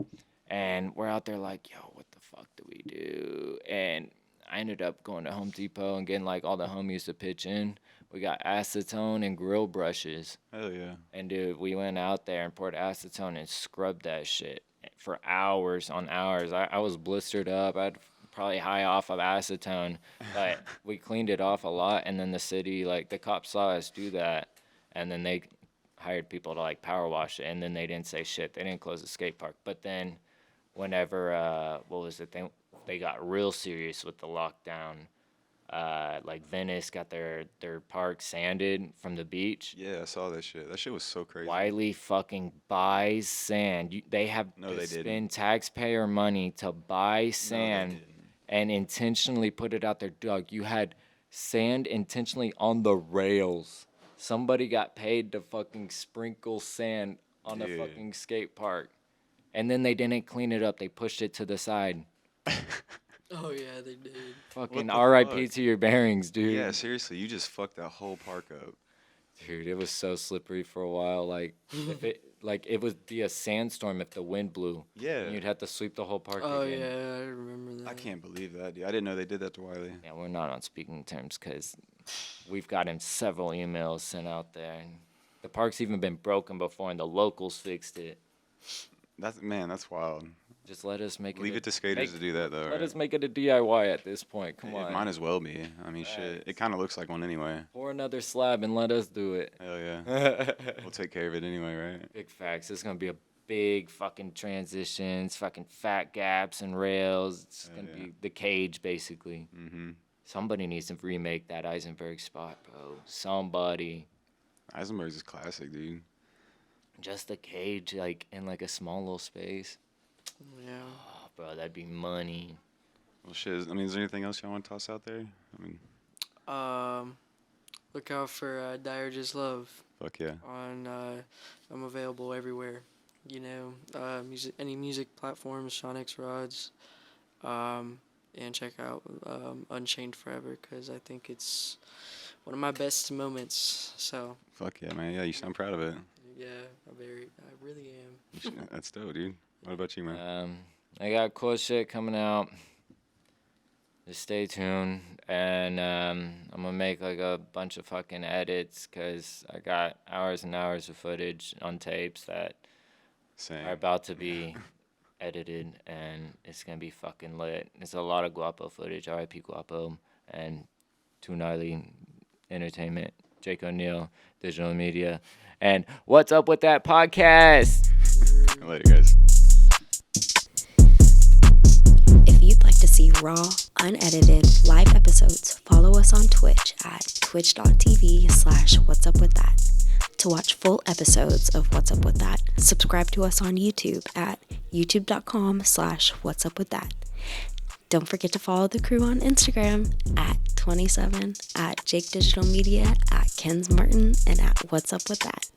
And we're out there like, yo, what the fuck do we do? And I ended up going to Home Depot and getting like all the homies to pitch in. We got acetone and grill brushes. Hell yeah. And dude, we went out there and poured acetone and scrubbed that shit for hours on hours. I was blistered up. I had probably high off of acetone, but we cleaned it off a lot. And then the city, like, the cops saw us do that, and then they hired people to, like, power wash it. And then they didn't say shit. They didn't close the skate park. But then whenever, what was it? They got real serious with the lockdown. Like Venice got their park sanded from the beach. Yeah, I saw that shit. That shit was so crazy. Wiley fucking buys sand. They have No, to they spend didn't. taxpayer money to buy sand didn't. and intentionally put it out there. Doug, you had sand intentionally on the rails. Somebody got paid to fucking sprinkle sand on the Dude. fucking skate park. And then they didn't clean it up. They pushed it to the side. Oh yeah, they did. Fucking the RIP fuck? to your bearings, dude. Yeah, seriously, you just fucked that whole park up. Dude, it was so slippery for a while. Like, if it would be a sandstorm if the wind blew. Yeah. And you'd have to sweep the whole park Oh again. yeah, I remember that. I can't believe that, dude. I didn't know they did that to Wiley. Yeah, we're not on speaking terms because we've gotten several emails sent out there. And the park's even been broken before, and the locals fixed it. That's wild. Just let us make it. Leave it to skaters to do that, though. Let Right? us make it a DIY at this point. Come It on. might as well be. I mean, shit. It kind of looks like one anyway. Pour another slab and let us do it. Hell yeah. We'll take care of it anyway, right? Big facts. It's gonna be a big fucking transitions, fucking fat gaps and rails. It's Hell gonna yeah. be the cage basically. Mm-hmm. Somebody needs to remake that Eisenberg spot, bro. Somebody. Eisenberg's is classic, dude. Just the cage, like in like a small little space. Yeah. Oh, bro, that'd be money. Well, shit. I mean, is there anything else y'all want to toss out there? I mean, Look out for Dire Just Love fuck yeah. on. I'm available everywhere. You know, any music platforms, Seanxrods, and check out Unchained Forever because I think it's one of my best moments. So Fuck yeah, man. Yeah, you sound proud of it. yeah, I really am. You should- That's dope, dude. What about you, man? I got cool shit coming out. Just stay tuned, and I'm gonna make like a bunch of fucking edits because I got hours and hours of footage on tapes that Same. are about to be edited, and it's gonna be fucking lit. It's a lot of Guapo footage, RIP Guapo, and Too Gnarly Entertainment, Jake O'Neill, Digital Media, and What's Up With That podcast? Later, guys. If you'd like to see raw, unedited, live episodes, follow us on Twitch at twitch.tv/whatsupwiththat. To watch full episodes of What's Up With That, subscribe to us on YouTube at youtube.com/whatsupwiththat. Don't forget to follow the crew on Instagram at 27, at Jake Digital Media, at Kens Martin, and at What's Up With That.